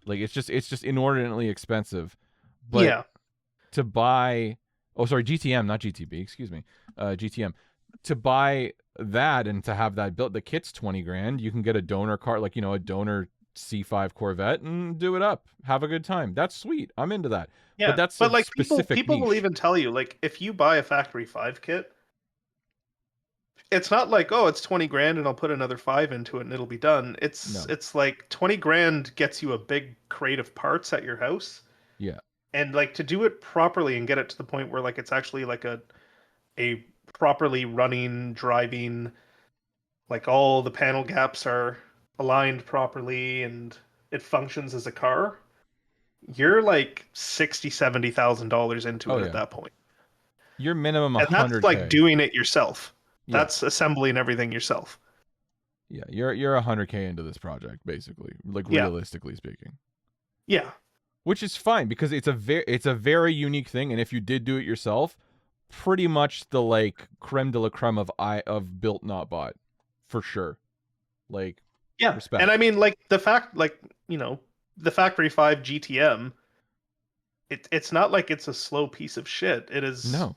Like it's just inordinately expensive. But Yeah, to buy, oh sorry, GTM, not GTB, excuse me, GTM, to buy that and to have that built, the kit's 20 grand. You can get a donor car, like a donor C5 Corvette, and do it up, have a good time. That's sweet, I'm into that. But yeah. that's But a like specific people will niche. even tell you, like, if you buy a Factory 5 kit, it's not like, oh, it's 20 grand and I'll put another 5 into it and it'll be done. No. It's like 20 grand gets you a big crate of parts at your house. Yeah. And like to do it properly and get it to the point where like it's actually like a properly running, driving, like all the panel gaps are aligned properly and it functions as a car, you're like $60,000-$70,000 into Oh it at yeah, that point. you're minimum And that's like 100K. doing it yourself. Yeah. That's assembling everything yourself. Yeah, you're 100K into this project basically, like Yeah. realistically speaking. Yeah. Which is fine because it's a very unique thing, and if you did do it yourself, pretty much the like creme de la creme of built not bought, for sure. Like, Yeah. And respect. I mean like the fact like, the Factory 5 GTM, it's not like it's a slow piece of shit. It is No.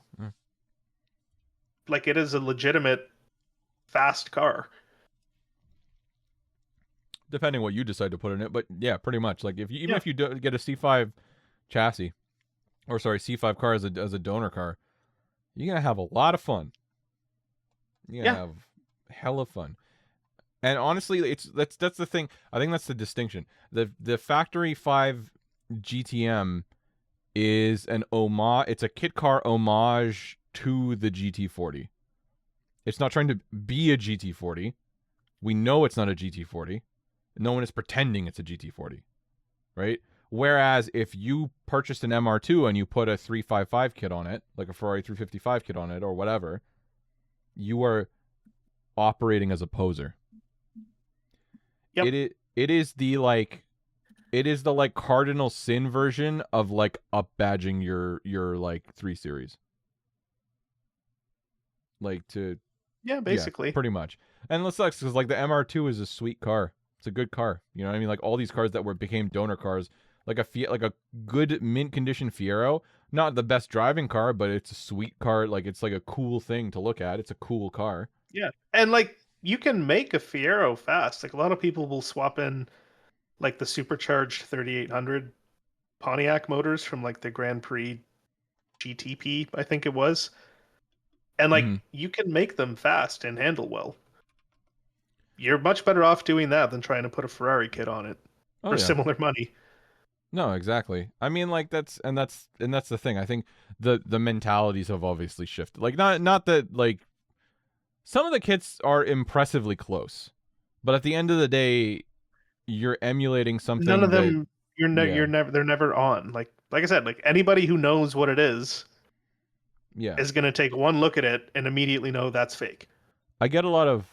like it is a legitimate fast car. Depending what you decide to put in it, but yeah, pretty much. Like even Yeah. if you get a C5 chassis, or sorry, C5 car as a donor car, you're gonna have a lot of fun. You're gonna Yeah. have hella fun. And honestly, that's the thing. I think that's the distinction. The Factory 5 GTM is an homage. It's a kit car homage to the GT40. It's not trying to be a GT40. We know it's not a GT40. No one is pretending it's a GT40, right? Whereas if you purchased an MR2 and you put a 355 kit on it, like a Ferrari 355 kit on it or whatever, you are operating as a poser. Yep. It is the like cardinal sin version of like up badging your like 3 Series. Like Yeah, basically. pretty much. And it sucks because like the MR2 is a sweet car. It's a good car. You know what I mean? Like all these cars that became donor cars, like a good mint condition Fiero, not the best driving car, but it's a sweet car. Like it's like a cool thing to look at. It's a cool car. Yeah. And like you can make a Fiero fast. Like a lot of people will swap in like the supercharged 3800 Pontiac motors from like the Grand Prix GTP, I think it was. And like Mhm. you can make them fast and handle well. You're much better off doing that than trying to put a Ferrari kit on it Oh for yeah. similar money. No, exactly. I mean, like that's the thing. I think the mentalities have obviously shifted. Like not that like some of the kits are impressively close, but at the end of the day, you're emulating None something of that them yeah they're never on. Like I said, like anybody who knows what it is yeah. is going to take one look at it and immediately know that's fake. I get a lot of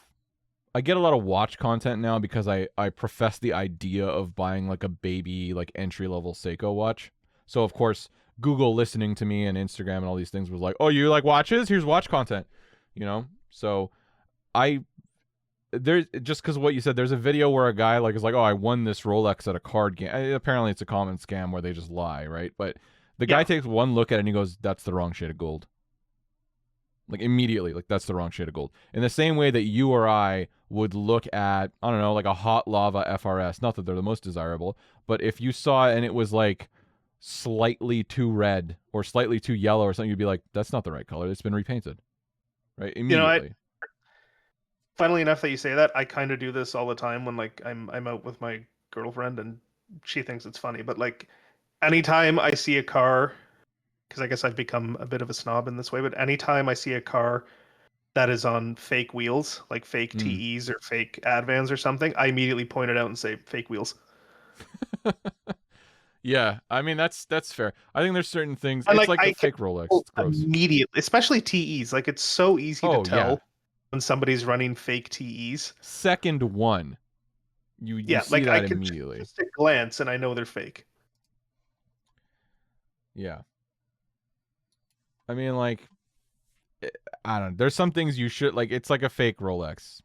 watch content now because I profess the idea of buying like a baby like entry level Seiko watch. So of course Google listening to me and Instagram and all these things was like, oh, you like watches? Here's watch content, So I there's just because of what you said. There's a video where a guy like is like, oh, I won this Rolex at a card game. Apparently it's a common scam where they just lie, right? But the guy Yeah. takes one look at it and he goes, that's the wrong shade of gold. Like immediately, like that's the wrong shade of gold. In the same way that you or I would look at, I don't know, like a hot lava FRS, not that they're the most desirable, but if you saw it and it was like slightly too red or slightly too yellow or something, you'd be like, that's not the right color. It's been repainted. Right? You know, Immediately. funnily enough that you say that, I kind of do this all the time when like I'm out with my girlfriend and she thinks it's funny, but like anytime I see a car, because I guess I've become a bit of a snob in this way, but anytime I see a car that is on fake wheels, like fake Mm. TEs or fake Advans or something, I immediately point it out and say fake wheels. Yeah, I mean that's fair. I think there's certain things. And It's like like I the can fake Rolex. tell It's gross. immediately, especially TEs. Like it's so easy to Oh yeah. tell when somebody's running fake TEs. Second one, you Yeah, see like I that can immediately. just a glance and I know they're fake. Yeah. I mean, like, I don't know. There's some things you should like. It's like a fake Rolex.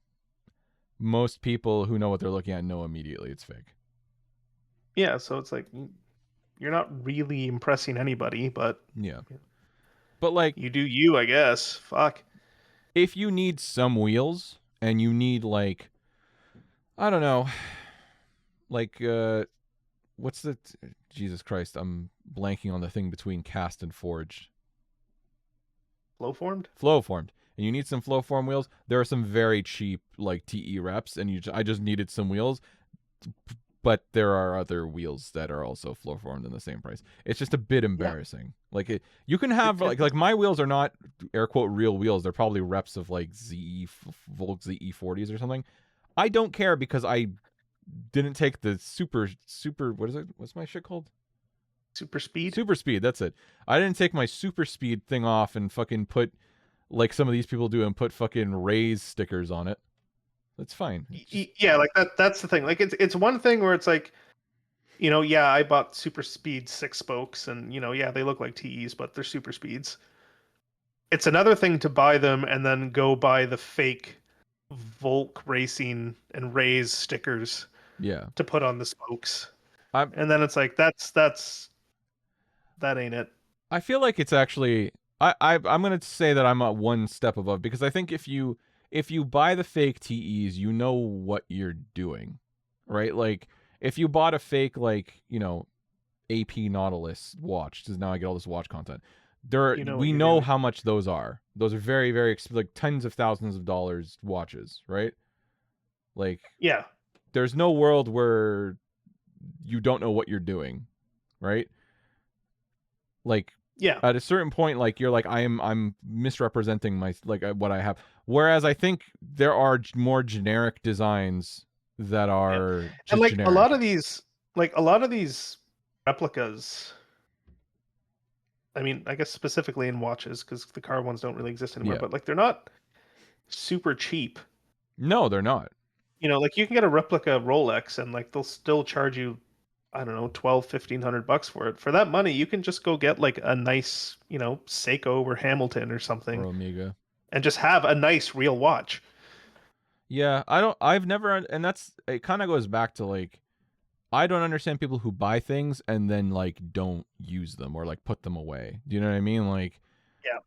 Most people who know what they're looking at know immediately it's fake. Yeah, so it's like you're not really impressing anybody, but Yeah. But like, you do you, I guess. Fuck. if you need some wheels and you need like, I don't know, like what's the Jesus Christ, I'm blanking on the thing between cast and forged. Flow formed? Flow formed. And you need some flow form wheels. There are some very cheap like TE reps, and I just needed some wheels. But there are other wheels that are also flow formed in the same price. It's just a bit embarrassing. Yeah. Like you can have like my wheels are not air quote real wheels. They're probably reps of like Volk ZE40s or something. I don't care because I didn't take the super what is it? What's my shit called? Super speed? Super speed, that's it. I didn't take my super speed thing off and fucking put like some of these people do and put fucking Raise stickers on it. That's fine. Yeah, like that's the thing. Like it's one thing where it's like, you know, yeah, I bought super speed 6 spokes and, you know, yeah, they look like TEs, but they're super speeds. It's another thing to buy them and then go buy the fake Volk Racing and Raise stickers. Yeah. To put on the spokes. And then it's like that ain't it. I feel like it's actually I'm gonna say that I'm one step above because I think if you buy the fake TEs, you know what you're doing, right? Like if you bought a fake like AP Nautilus watch, because now I get all this watch content. We know how much those are. Those are very very like tens of thousands of dollars watches, right? Like yeah, there's no world where you don't know what you're doing, right? Like yeah, at a certain point, like you're like I'm misrepresenting my like what I have. Whereas I think there are more generic designs that are just and like generic. a lot of these replicas. I mean, I guess specifically in watches because the car ones don't really exist anymore. Yeah. But like they're not super cheap. No, they're not. You know, like you can get a replica Rolex and like they'll still charge you, I don't know, $1,200-$1,500 for it. For that money, you can just go get like a nice, you know, Seiko or Hamilton or something. Or Omega. And just have a nice real watch. Yeah, I've never, and it kind of goes back to like, I don't understand people who buy things and then like don't use them or like put them away. Do you know what I mean? Like, yeah.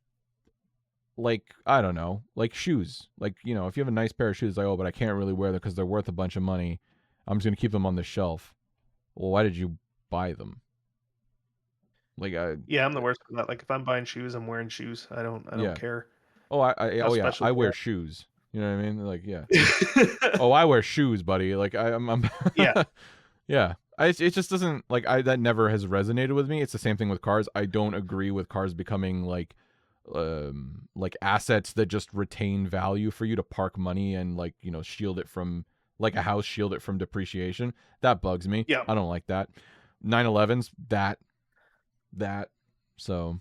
Like, I don't know, like shoes. Like, if you have a nice pair of shoes, like, oh, but I can't really wear them because they're worth a bunch of money. I'm just going to keep them on the shelf. Well, why did you buy them? Like, yeah, I'm the worst for that. Like, if I'm buying shoes, I'm wearing shoes. I don't care. Oh, yeah, I wear shoes. You know what I mean? Like, yeah. Oh, I wear shoes, buddy. Like, I'm yeah. Yeah. It just doesn't, like, that never has resonated with me. It's the same thing with cars. I don't agree with cars becoming, like assets that just retain value for you to park money and, like, shield it from, like a house, shield it from depreciation. That bugs me. Yeah. I don't like that. 911s, that. So,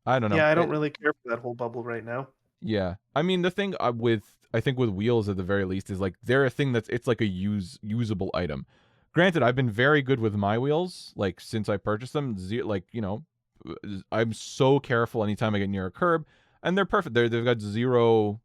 I don't know. Yeah, I don't really care for that whole bubble right now. Yeah. I mean, the thing I think with wheels at the very least is like they're a thing it's like a usable item. Granted, I've been very good with my wheels, like since I purchased them. Like, I'm so careful anytime I get near a curb, and they're perfect. They've got zero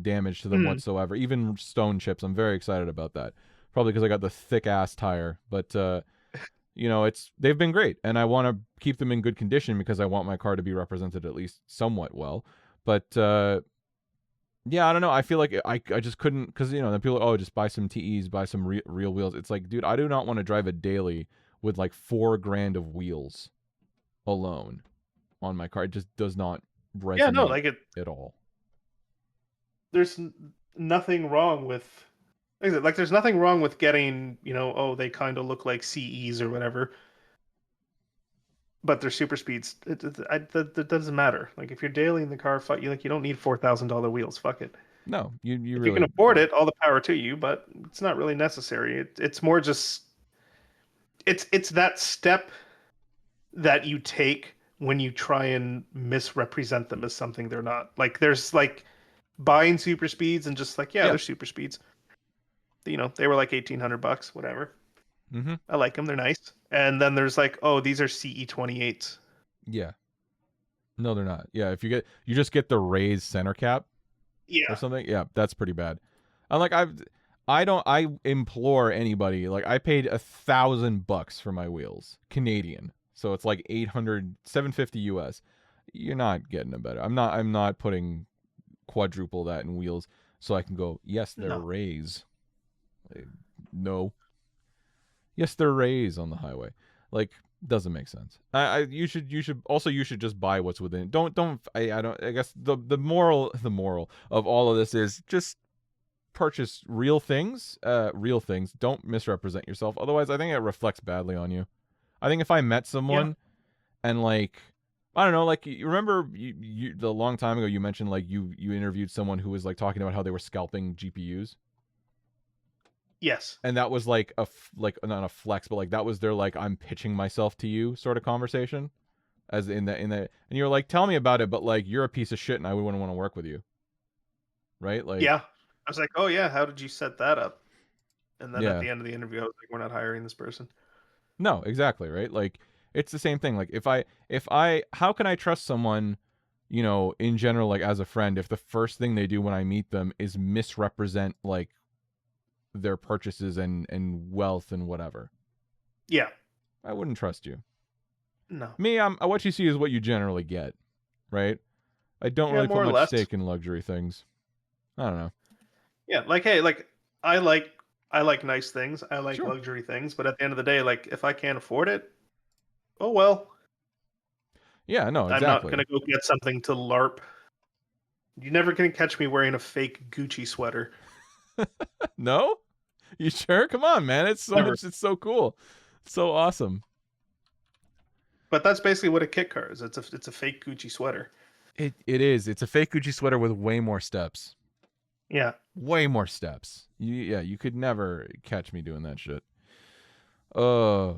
damage to them whatsoever. Even stone chips. I'm very excited about that. Probably because I got the thick ass tire, but they've been great, and I want to keep them in good condition because I want my car to be represented at least somewhat well. But yeah, I don't know. I feel like I just couldn't, because you know, then people, oh, just buy some TEs, buy some real wheels. It's like, dude, I do not want to drive a daily with like $4,000 of wheels alone on my car. It just does not Yeah, no, resonate like at all. there's nothing wrong with like there's nothing wrong with getting, you know, oh, they kind of look like CEs or whatever, but they're super speeds. That doesn't matter. Like if you're daily in the car, fuck you. Like you don't need $4,000 wheels. Fuck it. No, you If you can really afford don't. it, all the power to you. But it's not really necessary. It's more just it's that step that you take when you try and misrepresent them as something they're not. Like there's like buying super speeds and just like, yeah, Yeah. they're super speeds. You know, they were like $1,800, whatever. Mm-hmm. I like them. They're nice. And then there's like, oh, these are CE 28s. Yeah. No, they're not. Yeah, if you just get the raised center cap or Yeah. something, yeah, that's pretty bad. I'm like, I implore anybody, like I paid $1,000 for my wheels, Canadian. So it's like 750 US. You're not getting a better. I'm not putting quadruple that in wheels so I can go, yes, they're No. raised. Like, no. Yes, they're raised on the highway. Like, doesn't make sense. You should just buy what's within it. I don't, I guess the moral of all of this is just purchase real things. Don't misrepresent yourself. Otherwise, I think it reflects badly on you. I think if I met Yeah. someone and like, I don't know, like you remember the long time ago you mentioned like you interviewed someone who was like talking about how they were scalping GPUs. Yes. And that was like like not a flex, but like that was their like I'm pitching myself to you sort of conversation, as in the and you're like, tell me about it, but like you're a piece of shit and I wouldn't want to work with you, right? Like, Yeah. I was like, oh yeah, how did you set that up? And then at yeah, the end of the interview, I was like, we're not hiring this person. no, exactly, right? Like it's the same thing. Like if I how can I trust someone, you know, in general, like as a friend, if the first thing they do when I meet them is misrepresent like their purchases and wealth and whatever? Yeah. I wouldn't trust you. No. Me, I'm what you see is what you generally get, right? I don't Yeah, really put more or much less. stake in luxury things. I don't know. Yeah, like hey, like I like I like nice things. I like Sure. luxury things, but at the end of the day, like if I can't afford it, oh well. Yeah, no, I'm not exactly. gonna go get something to LARP. You're never gonna catch me wearing a fake Gucci sweater. No? You sure? Come on, man. It's so Never. much it's so cool. It's so awesome. But that's basically what a kit car is. It's a fake Gucci sweater. It is. It's a fake Gucci sweater with way more steps. Yeah. Way more steps. Yeah, you could never catch me doing that shit. Uh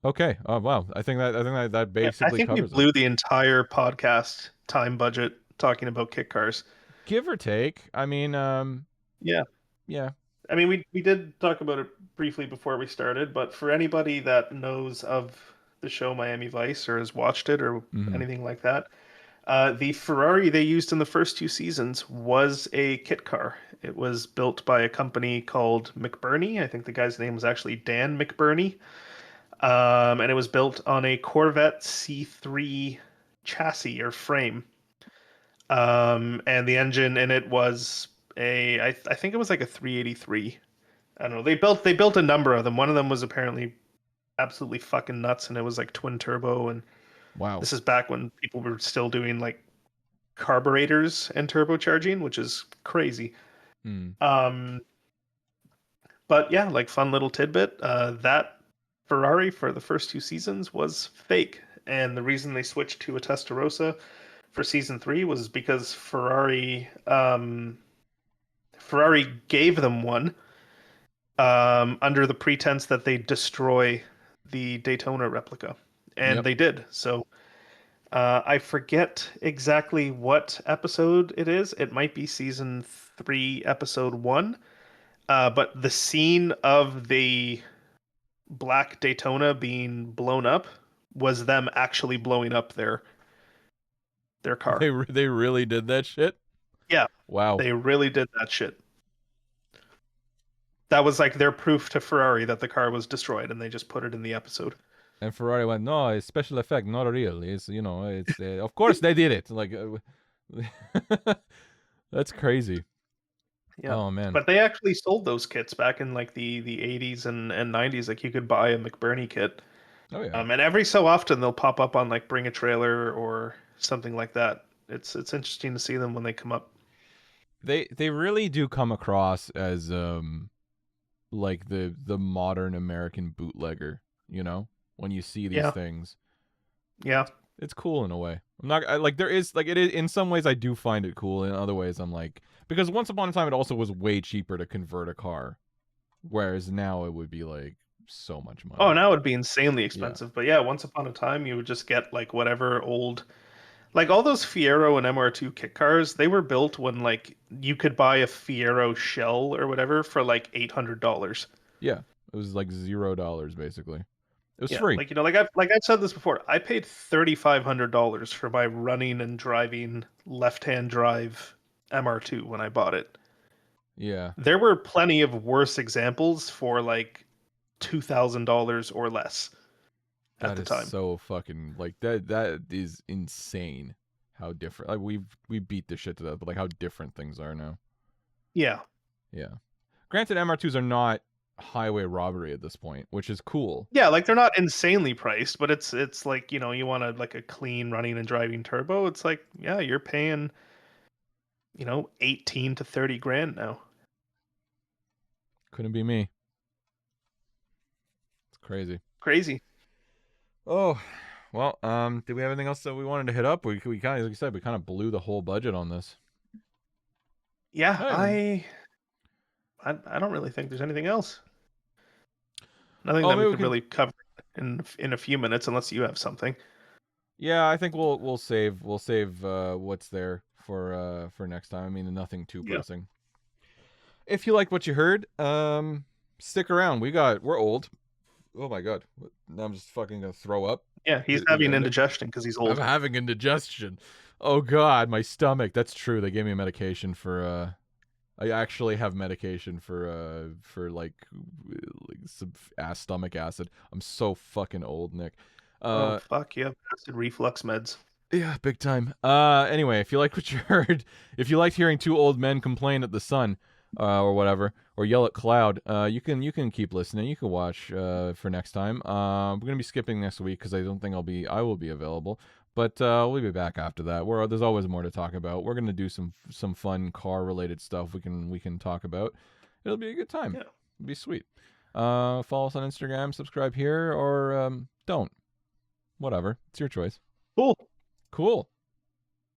okay. Oh wow. I think that Yeah. I basically think we covers it. blew the entire podcast time budget talking about kit cars. Give or take. I mean, Yeah. yeah. I mean, we did talk about it briefly before we started, but for anybody that knows of the show Miami Vice or has watched it or Mhm. anything like that, the Ferrari they used in the first two seasons was a kit car. It was built by a company called McBurney. I think the guy's name was actually Dan McBurney. And it was built on a Corvette C3 chassis or frame. And the engine in it was I think it was like a 383. I don't know. They built a number of them. One of them was apparently absolutely fucking nuts, and it was like twin turbo. And Wow. this is back when people were still doing like carburetors and turbocharging, which is crazy. Mm. Um, but yeah, like fun little tidbit. That Ferrari for the first two seasons was fake, and the reason they switched to a Testarossa for season three was because Ferrari gave them one under the pretense that they destroy the Daytona replica, and Yep. they did. So I forget exactly what episode it is. It might be season three, episode one. But the scene of the black Daytona being blown up was them actually blowing up their car. They really did that shit? Yeah, Wow. they really did that shit. That was like their proof to Ferrari that the car was destroyed, and they just put it in the episode. And Ferrari went, no, it's special effect, not real. It's, you know, it's, of course they did it. Like, That's crazy. Yeah. Oh man. But they actually sold those kits back in like the 80s and 90s. Like you could buy a McBurney kit. Oh yeah. And every so often they'll pop up on like Bring a Trailer or something like that. It's interesting to see them when they come up. They really do come across as like the modern American bootlegger, you know? When you see these Yeah. things. Yeah. It's cool in a way. Like there is like it is in some ways I do find it cool. In other ways I'm like, because once upon a time it also was way cheaper to convert a car, whereas now it would be like so much money. Oh, now it'd be insanely Yeah. expensive. But yeah, once upon a time you would just get like whatever old, like all those Fiero and MR2 kit cars, they were built when like you could buy a Fiero shell or whatever for like $800. Yeah. It was like $0 basically. It was Yeah, free. like I've said this before. I paid $3,500 for my running and driving left-hand drive MR2 when I bought it. Yeah. There were plenty of worse examples for like $2,000 or less at That the is time. so fucking like that is insane how different like we beat the shit to that, but like how different things are now. Yeah. Yeah. Granted MR2s are not highway robbery at this point, which is cool. Yeah, like they're not insanely priced, but it's like, you know, you want like a clean running and driving turbo, it's like, yeah, you're paying, you know, 18 to 30 grand now. Couldn't be me. It's crazy. Crazy. Oh, well, did we have anything else that we wanted to hit up? We kind of, like you said, we kind of blew the whole budget on this. Yeah, Hey. I don't really think there's anything else. Nothing Oh, that maybe we we could can. really cover in a few minutes, unless you have something. Yeah, I think we'll save what's there for next time. I mean, nothing too Yeah. pressing. If you like what you heard, stick around. We're old. Oh my god, now I'm just fucking gonna throw up. Yeah, he's having indigestion because he's I'm old. having indigestion. Oh god, my stomach. That's true. They gave me a medication for I actually have medication for like some stomach acid. I'm so fucking old, Nick. Oh fuck, you have acid reflux meds. Yeah, big time. Anyway, if you liked what you heard, if you liked hearing two old men complain at the sun, or whatever, or yell at cloud, you can keep listening. You can watch for next time. We're gonna be skipping next week because I don't think I will be available. But we'll be back after that. There's always more to talk about. We're gonna do some fun car related stuff. We can talk about. It'll be a good time. Yeah. It'll be sweet. Follow us on Instagram. Subscribe here or don't. Whatever. It's your choice. Cool. Cool.